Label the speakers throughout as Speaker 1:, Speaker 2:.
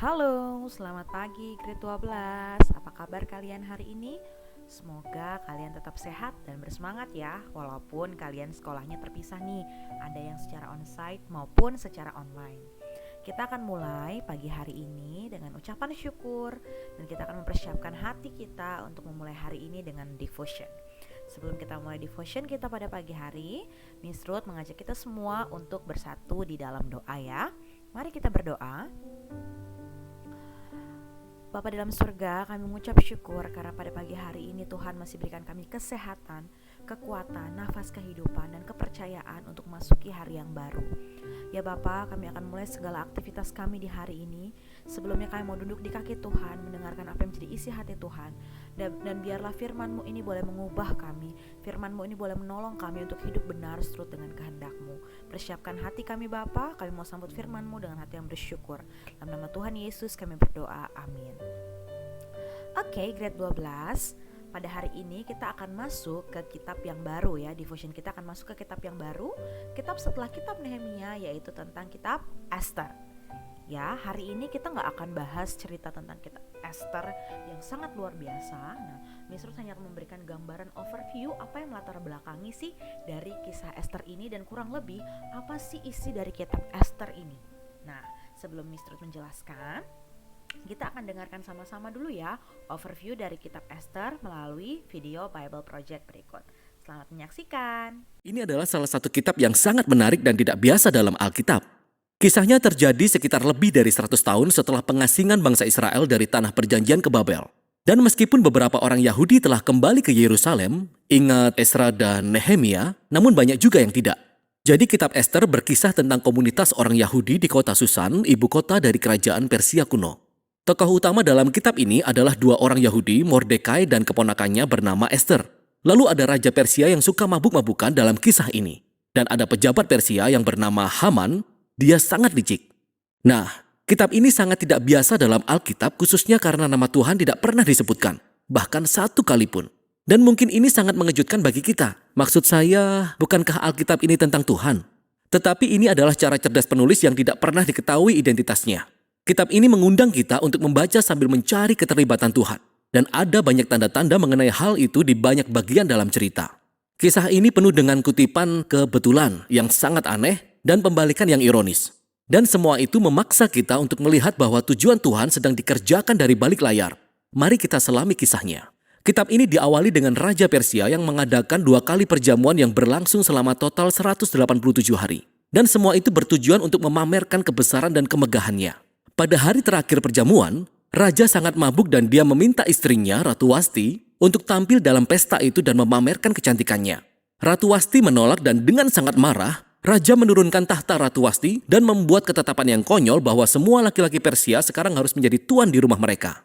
Speaker 1: Halo, selamat pagi Grade 12. Apa kabar kalian hari ini? Semoga kalian tetap sehat dan bersemangat ya. Walaupun kalian sekolahnya terpisah nih, ada yang secara onsite maupun secara online. Kita akan mulai pagi hari ini dengan ucapan syukur, dan kita akan mempersiapkan hati kita untuk memulai hari ini dengan devotion. Sebelum kita mulai devotion kita pada pagi hari, Miss Ruth mengajak kita semua untuk bersatu di dalam doa ya. Mari kita berdoa. Bapa dalam surga, kami mengucap syukur karena pada pagi hari ini Tuhan masih berikan kami kesehatan, kekuatan, nafas kehidupan, dan kepercayaan untuk masuki hari yang baru. Ya Bapa, kami akan mulai segala aktivitas kami di hari ini. Sebelumnya kami mau duduk di kaki Tuhan, mendengarkan apa yang menjadi isi hati Tuhan. Dan biarlah firman-Mu ini boleh mengubah kami, firman-Mu ini boleh menolong kami untuk hidup benar seturut dengan kehendak-Mu. Persiapkan hati kami Bapa, kami mau sambut firman-Mu dengan hati yang bersyukur. Dalam nama Tuhan Yesus kami berdoa, amin. Oke, grade 12. Pada hari ini kita akan masuk ke kitab yang baru ya. Devotion kita akan masuk ke kitab yang baru, kitab setelah kitab Nehemia, yaitu tentang kitab Esther. Ya, hari ini kita gak akan bahas cerita tentang kitab Esther yang sangat luar biasa. Nah, Miss Ruth hanya akan memberikan gambaran overview apa yang melatar belakangi sih dari kisah Esther ini, dan kurang lebih apa sih isi dari kitab Esther ini. Nah, sebelum Miss Ruth menjelaskan, kita akan dengarkan sama-sama dulu ya overview dari kitab Esther melalui video Bible Project berikut. Selamat menyaksikan.
Speaker 2: Ini adalah salah satu kitab yang sangat menarik dan tidak biasa dalam Alkitab. Kisahnya terjadi sekitar lebih dari 100 tahun setelah pengasingan bangsa Israel dari tanah perjanjian ke Babel. Dan meskipun beberapa orang Yahudi telah kembali ke Yerusalem, ingat Ezra dan Nehemia, namun banyak juga yang tidak. Jadi kitab Esther berkisah tentang komunitas orang Yahudi di kota Susan, ibu kota dari kerajaan Persia kuno. Tokoh utama dalam kitab ini adalah dua orang Yahudi, Mordekai dan keponakannya bernama Esther. Lalu ada Raja Persia yang suka mabuk-mabukan dalam kisah ini. Dan ada pejabat Persia yang bernama Haman, dia sangat licik. Nah, kitab ini sangat tidak biasa dalam Alkitab khususnya karena nama Tuhan tidak pernah disebutkan. Bahkan satu kali pun. Dan mungkin ini sangat mengejutkan bagi kita. Maksud saya, bukankah Alkitab ini tentang Tuhan? Tetapi ini adalah cara cerdas penulis yang tidak pernah diketahui identitasnya. Kitab ini mengundang kita untuk membaca sambil mencari keterlibatan Tuhan. Dan ada banyak tanda-tanda mengenai hal itu di banyak bagian dalam cerita. Kisah ini penuh dengan kutipan kebetulan yang sangat aneh dan pembalikan yang ironis. Dan semua itu memaksa kita untuk melihat bahwa tujuan Tuhan sedang dikerjakan dari balik layar. Mari kita selami kisahnya. Kitab ini diawali dengan Raja Persia yang mengadakan 2 kali perjamuan yang berlangsung selama total 187 hari. Dan semua itu bertujuan untuk memamerkan kebesaran dan kemegahannya. Pada hari terakhir perjamuan, Raja sangat mabuk dan dia meminta istrinya, Ratu Wasti, untuk tampil dalam pesta itu dan memamerkan kecantikannya. Ratu Wasti menolak dan dengan sangat marah, Raja menurunkan tahta Ratu Wasti dan membuat ketetapan yang konyol bahwa semua laki-laki Persia sekarang harus menjadi tuan di rumah mereka.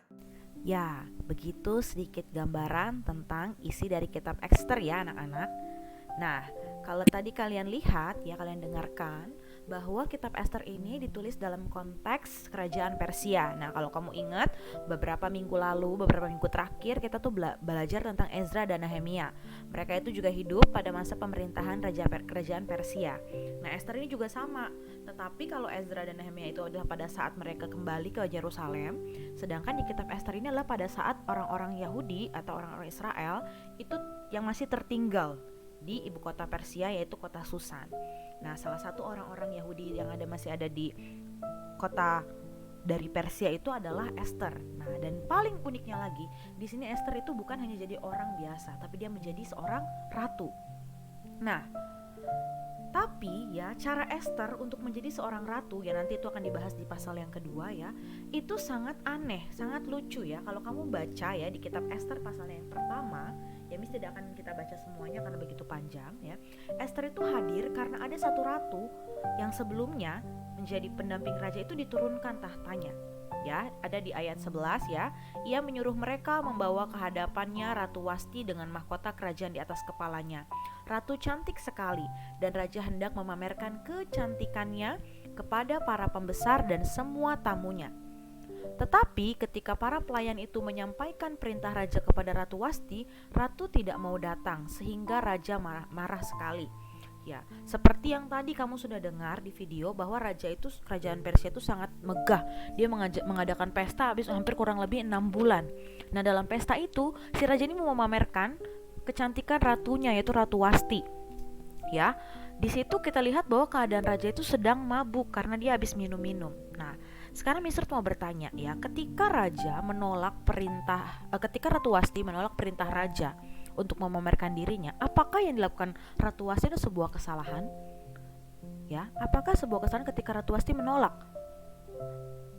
Speaker 1: Ya, begitu sedikit gambaran tentang isi dari kitab Esther ya anak-anak. Nah, kalau tadi kalian lihat ya, kalian dengarkan bahwa kitab Esther ini ditulis dalam konteks kerajaan Persia. Nah, kalau kamu ingat beberapa minggu terakhir kita tuh belajar tentang Ezra dan Nehemia. Mereka itu juga hidup pada masa pemerintahan kerajaan Persia. Nah, Esther ini juga sama. Tetapi kalau Ezra dan Nehemia itu adalah pada saat mereka kembali ke Yerusalem, sedangkan di kitab Esther ini adalah pada saat orang-orang Yahudi atau orang-orang Israel itu yang masih tertinggal di ibu kota Persia, yaitu kota Susan. Nah, salah satu orang-orang Yahudi yang masih ada di kota dari Persia itu adalah Esther. Nah, dan paling uniknya lagi, di sini Esther itu bukan hanya jadi orang biasa, tapi dia menjadi seorang ratu. Nah, tapi ya cara Esther untuk menjadi seorang ratu, ya nanti itu akan dibahas di pasal yang kedua ya, itu sangat aneh, sangat lucu ya. Kalau kamu baca ya di kitab Esther pasal yang pertama, ya Miss tidak akan kita baca semuanya karena begitu panjang ya. Esther itu hadir karena ada satu ratu yang sebelumnya menjadi pendamping raja itu diturunkan tahtanya. Ya, ada di ayat 11 ya. Ia menyuruh mereka membawa ke hadapannya Ratu Wasti dengan mahkota kerajaan di atas kepalanya. Ratu cantik sekali dan raja hendak memamerkan kecantikannya kepada para pembesar dan semua tamunya. Tetapi ketika para pelayan itu menyampaikan perintah raja kepada Ratu Wasti, ratu tidak mau datang sehingga raja marah sekali. Ya, seperti yang tadi kamu sudah dengar di video bahwa kerajaan Persia itu sangat megah. Dia mengadakan pesta habis hampir kurang lebih 6 bulan. Nah, dalam pesta itu si raja ini mau memamerkan kecantikan ratunya, yaitu Ratu Wasti. Ya, di situ kita lihat bahwa keadaan raja itu sedang mabuk karena dia habis minum-minum. Nah, sekarang Mister mau bertanya ya, ketika Ratu Wasti menolak perintah raja untuk memamerkan dirinya, apakah yang dilakukan Ratu Wasti itu sebuah kesalahan? Ya, apakah sebuah kesalahan ketika Ratu Wasti menolak?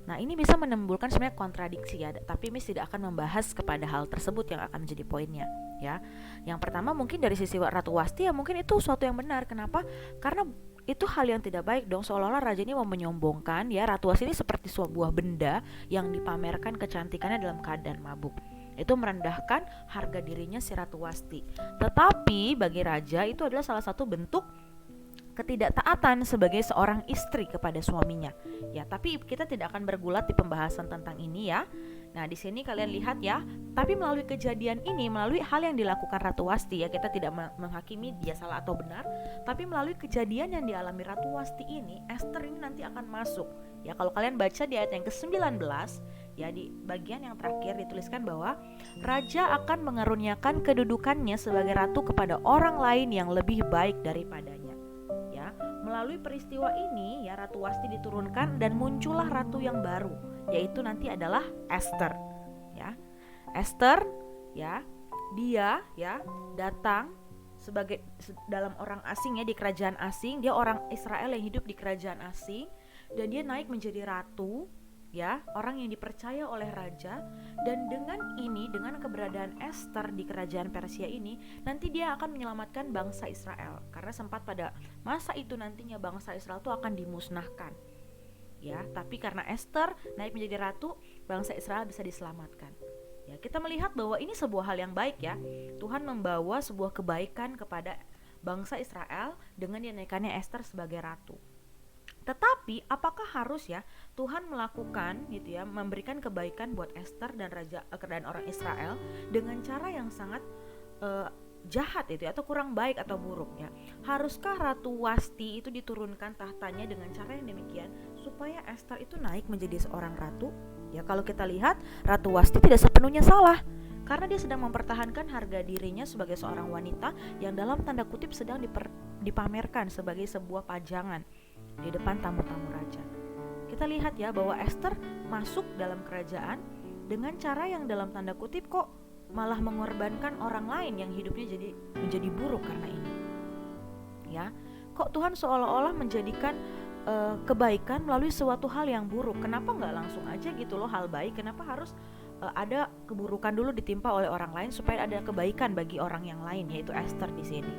Speaker 1: Nah, ini bisa menimbulkan sebenarnya kontradiksi ya, tapi Miss tidak akan membahas kepada hal tersebut yang akan menjadi poinnya ya. Yang pertama mungkin dari sisi Ratu Wasti ya, mungkin itu suatu yang benar. Kenapa? Karena itu hal yang tidak baik dong, seolah-olah raja ini mau menyombongkan ya Ratu Wasti ini seperti sebuah benda yang dipamerkan kecantikannya dalam keadaan mabuk. Itu merendahkan harga dirinya si Ratu Wasti. Tetapi bagi raja itu adalah salah satu bentuk ketidaktaatan sebagai seorang istri kepada suaminya. Ya, tapi kita tidak akan bergulat di pembahasan tentang ini ya. Nah, di sini kalian lihat ya, tapi melalui kejadian ini, melalui hal yang dilakukan Ratu Wasti ya, kita tidak menghakimi dia salah atau benar, tapi melalui kejadian yang dialami Ratu Wasti ini, Esther ini nanti akan masuk. Ya, kalau kalian baca di ayat yang ke-19, ya di bagian yang terakhir dituliskan bahwa raja akan mengaruniakan kedudukannya sebagai ratu kepada orang lain yang lebih baik daripadanya. Ya, melalui peristiwa ini ya Ratu Wasti diturunkan dan muncullah ratu yang baru, yaitu nanti adalah Esther. Ya. Esther ya, dia ya datang sebagai dalam orang asing ya, di kerajaan asing. Dia orang Israel yang hidup di kerajaan asing dan dia naik menjadi ratu ya, orang yang dipercaya oleh raja. Dan dengan keberadaan Esther di kerajaan Persia ini, nanti dia akan menyelamatkan bangsa Israel, karena sempat pada masa itu nantinya bangsa Israel itu akan dimusnahkan ya, tapi karena Esther naik menjadi ratu, bangsa Israel bisa diselamatkan. Ya, kita melihat bahwa ini sebuah hal yang baik ya. Tuhan membawa sebuah kebaikan kepada bangsa Israel dengan dinaikannya Esther sebagai ratu. Tetapi apakah harus ya Tuhan melakukan gitu ya, memberikan kebaikan buat Esther dan orang Israel dengan cara yang sangat jahat itu atau kurang baik atau buruk ya? Haruskah Ratu Wasti itu diturunkan tahtanya dengan cara yang demikian supaya Esther itu naik menjadi seorang ratu? Ya, kalau kita lihat Ratu Wasti tidak sepenuhnya salah, karena dia sedang mempertahankan harga dirinya sebagai seorang wanita yang dalam tanda kutip sedang dipamerkan sebagai sebuah pajangan di depan tamu-tamu raja. Kita lihat ya bahwa Esther masuk dalam kerajaan dengan cara yang dalam tanda kutip kok malah mengorbankan orang lain yang hidupnya menjadi buruk karena ini. Ya, kok Tuhan seolah-olah menjadikan kebaikan melalui suatu hal yang buruk? Kenapa nggak langsung aja gitu loh hal baik? Kenapa harus ada keburukan dulu ditimpa oleh orang lain supaya ada kebaikan bagi orang yang lain, yaitu Esther di sini.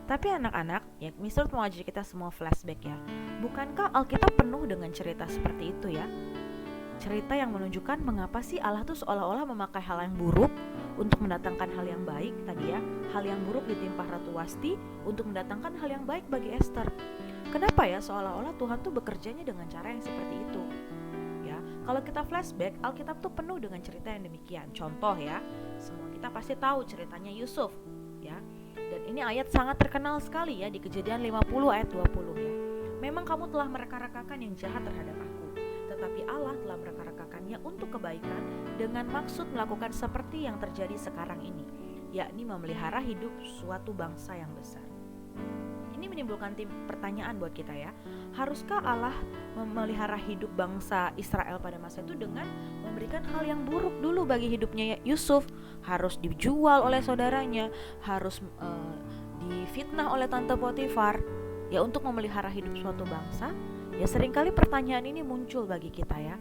Speaker 1: Tapi anak-anak, ya Mister mau ajak kita semua flashback ya. Bukankah Alkitab penuh dengan cerita seperti itu ya? Cerita yang menunjukkan mengapa sih Allah tuh seolah-olah memakai hal yang buruk untuk mendatangkan hal yang baik tadi ya. Hal yang buruk ditimpa Ratu Wasti untuk mendatangkan hal yang baik bagi Esther. Kenapa ya seolah-olah Tuhan tuh bekerjanya dengan cara yang seperti itu? Ya, kalau kita flashback, Alkitab tuh penuh dengan cerita yang demikian. Contoh ya, semua kita pasti tahu ceritanya Yusuf ya. Dan ini ayat sangat terkenal sekali ya di Kejadian 50 ayat 20 ya. Memang kamu telah mereka-rekakan yang jahat terhadap aku, tetapi Allah telah mereka-rekakannya untuk kebaikan dengan maksud melakukan seperti yang terjadi sekarang ini, yakni memelihara hidup suatu bangsa yang besar. Ini menimbulkan pertanyaan buat kita ya. Haruskah Allah memelihara hidup bangsa Israel pada masa itu dengan memberikan hal yang buruk dulu bagi hidupnya Yusuf? Harus dijual oleh saudaranya, harus difitnah oleh tante Potifar ya untuk memelihara hidup suatu bangsa? Ya, seringkali pertanyaan ini muncul bagi kita ya.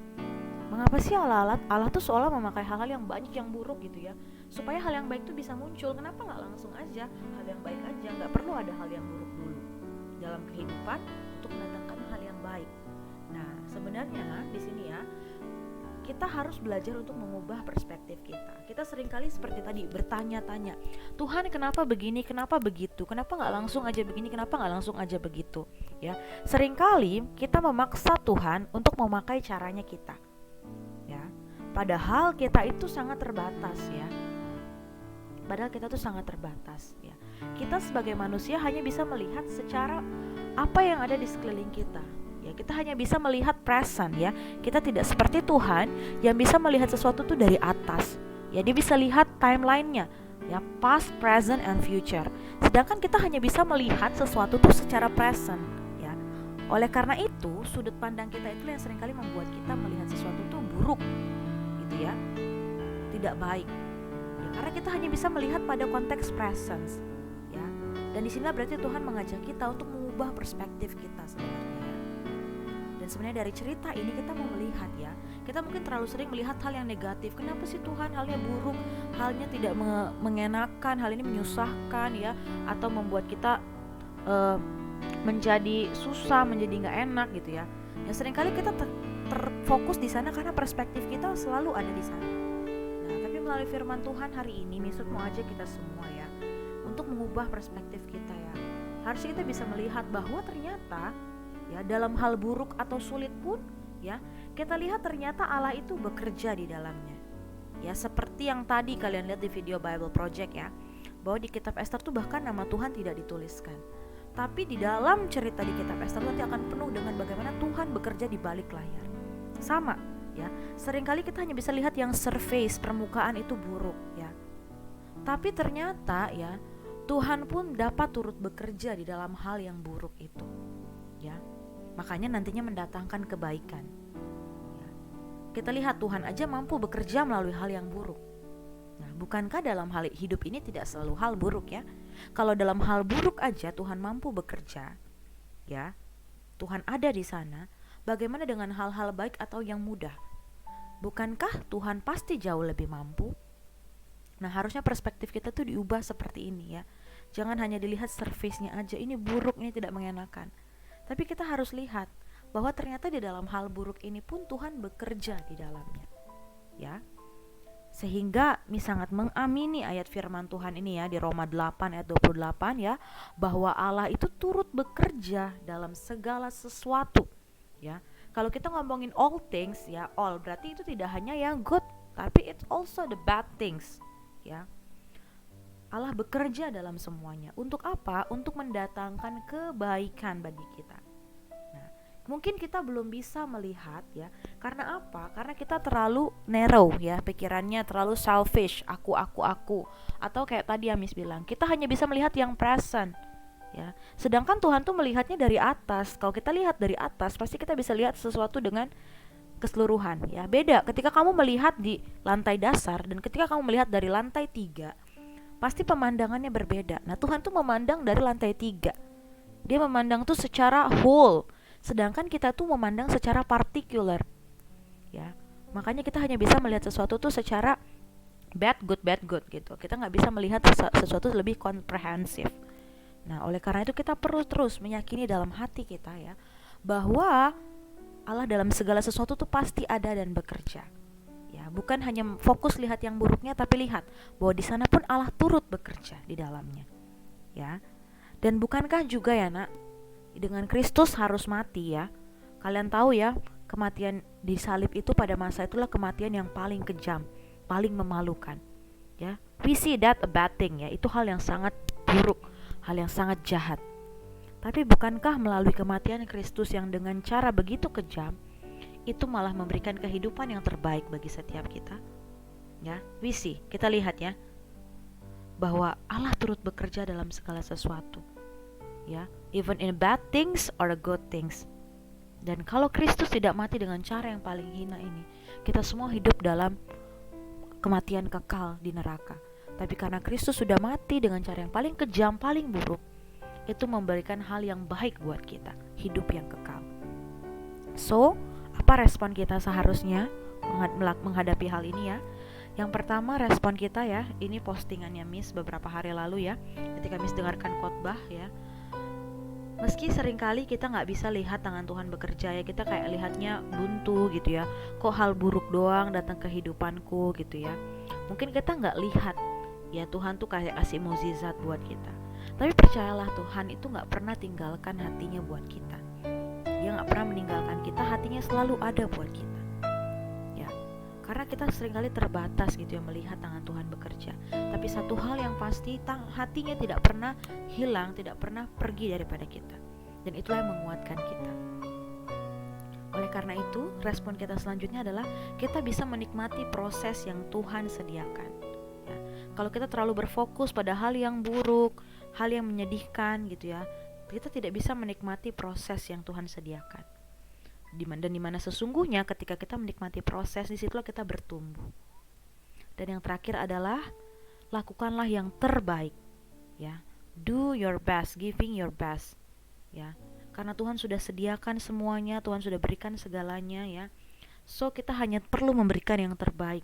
Speaker 1: Mengapa sih Allah tuh seolah memakai hal-hal yang banyak yang buruk gitu ya, supaya hal yang baik tuh bisa muncul? Kenapa nggak langsung aja hal yang baik aja, nggak perlu ada hal yang buruk dulu dalam kehidupan untuk mendatangkan hal yang baik? Nah, sebenarnya di sini ya kita harus belajar untuk mengubah perspektif kita. Kita seringkali seperti tadi bertanya-tanya, Tuhan kenapa begini, kenapa begitu, kenapa nggak langsung aja begini, kenapa nggak langsung aja begitu ya. Seringkali kita memaksa Tuhan untuk memakai caranya kita ya, padahal kita itu sangat terbatas ya. Padahal kita tuh sangat terbatas ya. Kita sebagai manusia hanya bisa melihat secara apa yang ada di sekeliling kita. Ya, kita hanya bisa melihat present ya. Kita tidak seperti Tuhan yang bisa melihat sesuatu tuh dari atas. Ya, dia bisa lihat timelinenya, ya, past, present, and future. Sedangkan kita hanya bisa melihat sesuatu tuh secara present, ya. Oleh karena itu, sudut pandang kita itu yang seringkali membuat kita melihat sesuatu tuh buruk, gitu ya, tidak baik. Ya, karena kita hanya bisa melihat pada konteks presence, ya. Dan di sini berarti Tuhan mengajak kita untuk mengubah perspektif kita sebenarnya. Dan sebenarnya dari cerita ini kita mau melihat ya, kita mungkin terlalu sering melihat hal yang negatif. Kenapa sih Tuhan halnya buruk, halnya tidak mengenakan, hal ini menyusahkan ya, atau membuat kita menjadi susah, menjadi nggak enak gitu ya. Ya seringkali kita terfokus di sana karena perspektif kita selalu ada di sana. Nah, tapi melalui firman Tuhan hari ini, Misut mau ajak kita semua ya untuk mengubah perspektif kita ya. Harusnya kita bisa melihat bahwa ternyata ya dalam hal buruk atau sulit pun ya kita lihat ternyata Allah itu bekerja di dalamnya. Ya seperti yang tadi kalian lihat di video Bible Project ya, bahwa di kitab Esther tuh bahkan nama Tuhan tidak dituliskan. Tapi di dalam cerita di kitab Esther nanti akan penuh dengan bagaimana Tuhan bekerja di balik layar. Sama ya, seringkali kita hanya bisa lihat yang surface, permukaan itu buruk ya. Tapi ternyata ya Tuhan pun dapat turut bekerja di dalam hal yang buruk itu. Ya. Makanya nantinya mendatangkan kebaikan ya. Kita lihat Tuhan aja mampu bekerja melalui hal yang buruk. Nah, bukankah dalam hal hidup ini tidak selalu hal buruk ya? Kalau dalam hal buruk aja Tuhan mampu bekerja ya, Tuhan ada di sana, bagaimana dengan hal-hal baik atau yang mudah? Bukankah Tuhan pasti jauh lebih mampu? Nah, harusnya perspektif kita tuh diubah seperti ini ya. Jangan hanya dilihat surface-nya aja, ini buruk, ini tidak mengenakan. Tapi kita harus lihat bahwa ternyata di dalam hal buruk ini pun Tuhan bekerja di dalamnya. Ya. Sehingga sangat mengamini ayat firman Tuhan ini ya di Roma 8 ayat 28 ya, bahwa Allah itu turut bekerja dalam segala sesuatu. Ya. Kalau kita ngomongin all things ya, all berarti itu tidak hanya yang good, tapi it's also the bad things. Ya. Allah bekerja dalam semuanya. Untuk apa? Untuk mendatangkan kebaikan bagi kita. Nah, mungkin kita belum bisa melihat ya. Karena apa? Karena kita terlalu narrow ya, pikirannya terlalu selfish, aku. Atau kayak tadi Amis bilang, kita hanya bisa melihat yang present. Ya. Sedangkan Tuhan tuh melihatnya dari atas. Kalau kita lihat dari atas, pasti kita bisa lihat sesuatu dengan keseluruhan ya. Beda ketika kamu melihat di lantai dasar dan ketika kamu melihat dari lantai 3. Pasti pemandangannya berbeda. Nah, Tuhan tuh memandang dari lantai 3. Dia memandang tuh secara whole. Sedangkan kita tuh memandang secara particular. Ya. Makanya kita hanya bisa melihat sesuatu tuh secara bad good gitu. Kita nggak bisa melihat sesuatu lebih komprehensif. Nah, oleh karena itu kita perlu terus meyakini dalam hati kita ya, bahwa Allah dalam segala sesuatu tuh pasti ada dan bekerja. Ya, bukan hanya fokus lihat yang buruknya, tapi lihat bahwa di sana pun Allah turut bekerja di dalamnya. Ya. Dan bukankah juga ya, Nak, dengan Kristus harus mati ya. Kalian tahu ya, kematian di salib itu pada masa itulah kematian yang paling kejam, paling memalukan. Ya. We see that a bad thing ya. Itu hal yang sangat buruk, hal yang sangat jahat. Tapi bukankah melalui kematian Kristus yang dengan cara begitu kejam itu malah memberikan kehidupan yang terbaik bagi setiap kita? Ya, we see, kita lihat ya, bahwa Allah turut bekerja dalam segala sesuatu. Ya, even in bad things or good things. Dan kalau Kristus tidak mati dengan cara yang paling hina ini, kita semua hidup dalam kematian kekal di neraka. Tapi karena Kristus sudah mati dengan cara yang paling kejam, paling buruk, itu memberikan hal yang baik buat kita, hidup yang kekal. So, apa respon kita seharusnya menghadapi hal ini ya? Yang pertama, respon kita ya, ini postingannya Miss beberapa hari lalu ya, ketika Miss dengarkan khotbah ya. Meski seringkali kita gak bisa lihat tangan Tuhan bekerja ya, kita kayak lihatnya buntu gitu ya, kok hal buruk doang datang ke hidupanku gitu ya. Mungkin kita gak lihat ya Tuhan tuh kayak kasih mukjizat buat kita. Tapi percayalah, Tuhan itu gak pernah tinggalkan hatinya buat kita. Dia gak pernah meninggalkan kita, hatinya selalu ada buat kita. Ya, Karena kita seringkali terbatas gitu ya melihat tangan Tuhan bekerja. Tapi satu hal yang pasti, hatinya tidak pernah hilang, tidak pernah pergi daripada kita. Dan itulah yang menguatkan kita. Oleh karena itu, respon kita selanjutnya adalah kita bisa menikmati proses yang Tuhan sediakan. Ya, kalau kita terlalu berfokus pada hal yang buruk, hal yang menyedihkan gitu ya, kita tidak bisa menikmati proses yang Tuhan sediakan. Dan dimana sesungguhnya ketika kita menikmati proses, disitulah kita bertumbuh. Dan yang terakhir adalah lakukanlah yang terbaik, ya. Do your best, giving your best, ya. Karena Tuhan sudah sediakan semuanya, Tuhan sudah berikan segalanya, ya. So kita hanya perlu memberikan yang terbaik,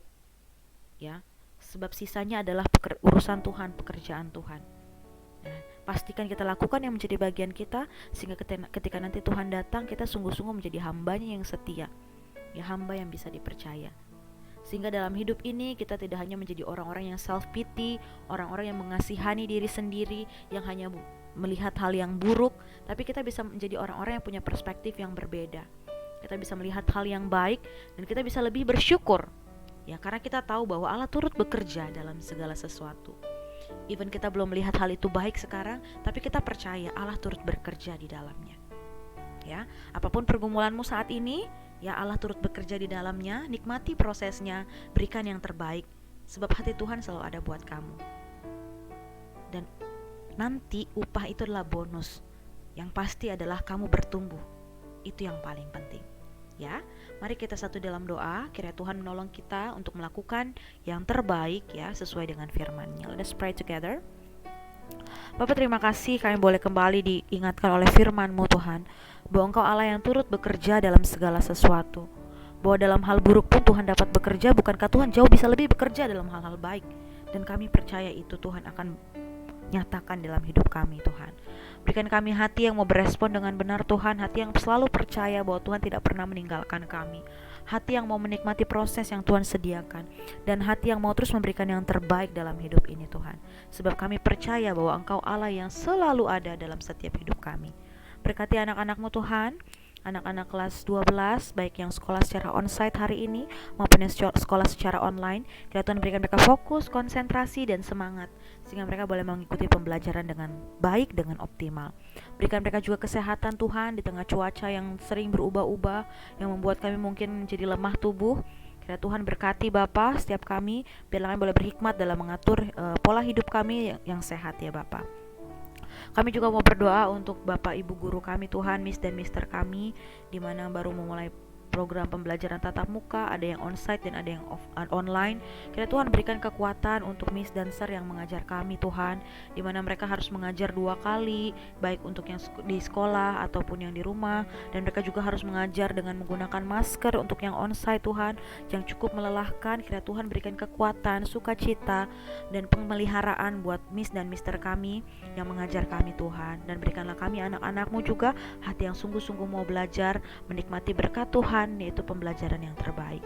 Speaker 1: ya. Sebab sisanya adalah urusan Tuhan, pekerjaan Tuhan. Nah, pastikan kita lakukan yang menjadi bagian kita, sehingga ketika nanti Tuhan datang, kita sungguh-sungguh menjadi hambanya yang setia, ya, hamba yang bisa dipercaya. Sehingga dalam hidup ini kita tidak hanya menjadi orang-orang yang self-pity, orang-orang yang mengasihani diri sendiri, yang hanya melihat hal yang buruk, tapi kita bisa menjadi orang-orang yang punya perspektif yang berbeda. Kita bisa melihat hal yang baik, dan kita bisa lebih bersyukur, ya, karena kita tahu bahwa Allah turut bekerja dalam segala sesuatu. Even kita belum melihat hal itu baik sekarang, tapi kita percaya Allah turut bekerja di dalamnya. Ya, apapun pergumulanmu saat ini, ya, Allah turut bekerja di dalamnya. Nikmati prosesnya, berikan yang terbaik, sebab hati Tuhan selalu ada buat kamu. Dan nanti upah itu adalah bonus. Yang pasti adalah kamu bertumbuh. Itu yang paling penting. Ya, mari kita satu dalam doa, kiranya Tuhan menolong kita untuk melakukan yang terbaik, ya, sesuai dengan firman-Nya. Let's pray together. Bapak, terima kasih kami boleh kembali diingatkan oleh firman-Mu Tuhan, bahwa Engkau Allah yang turut bekerja dalam segala sesuatu. Bahwa dalam hal buruk pun Tuhan dapat bekerja, bukankah Tuhan jauh bisa lebih bekerja dalam hal-hal baik? Dan kami percaya itu Tuhan akan nyatakan dalam hidup kami, Tuhan. Berikan kami hati yang mau berespon dengan benar, Tuhan. Hati yang selalu percaya bahwa Tuhan tidak pernah meninggalkan kami. Hati yang mau menikmati proses yang Tuhan sediakan. Dan hati yang mau terus memberikan yang terbaik dalam hidup ini, Tuhan. Sebab kami percaya bahwa Engkau Allah yang selalu ada dalam setiap hidup kami. Berkati anak-anak-Mu Tuhan, anak-anak kelas 12, baik yang sekolah secara onsite hari ini maupun yang sekolah secara online. Kiranya Tuhan berikan mereka fokus, konsentrasi, dan semangat, sehingga mereka boleh mengikuti pembelajaran dengan baik, dengan optimal. Berikan mereka juga kesehatan Tuhan di tengah cuaca yang sering berubah-ubah, yang membuat kami mungkin menjadi lemah tubuh. Kiranya Tuhan berkati Bapa setiap kami, biar kami boleh berhikmat dalam mengatur pola hidup kami yang sehat, ya Bapa. Kami juga mau berdoa untuk Bapak Ibu guru kami Tuhan, Miss dan Mister kami, di mana baru memulai program pembelajaran tatap muka, ada yang onsite dan ada yang online. Kiranya Tuhan berikan kekuatan untuk Miss dan Sir yang mengajar kami Tuhan, di mana mereka harus mengajar 2 kali, baik untuk yang di sekolah ataupun yang di rumah, dan mereka juga harus mengajar dengan menggunakan masker untuk yang onsite Tuhan, yang cukup melelahkan. Kiranya Tuhan berikan kekuatan, sukacita, dan pemeliharaan buat Miss dan Mister kami yang mengajar kami Tuhan, dan berikanlah kami anak-anak-Mu juga hati yang sungguh-sungguh mau belajar, menikmati berkat Tuhan, yaitu pembelajaran yang terbaik.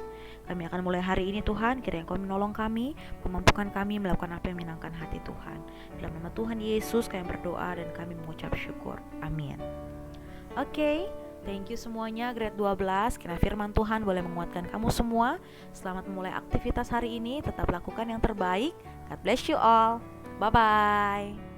Speaker 1: Kami akan mulai hari ini Tuhan, kiranya Engkau menolong kami, memampukan kami melakukan apa yang menyenangkan hati Tuhan. Dalam nama Tuhan Yesus kami berdoa dan kami mengucap syukur. Amin. Oke, thank you semuanya grade 12. Kiranya firman Tuhan boleh menguatkan kamu semua. Selamat memulai aktivitas hari ini, tetap lakukan yang terbaik. God bless you all. Bye-bye.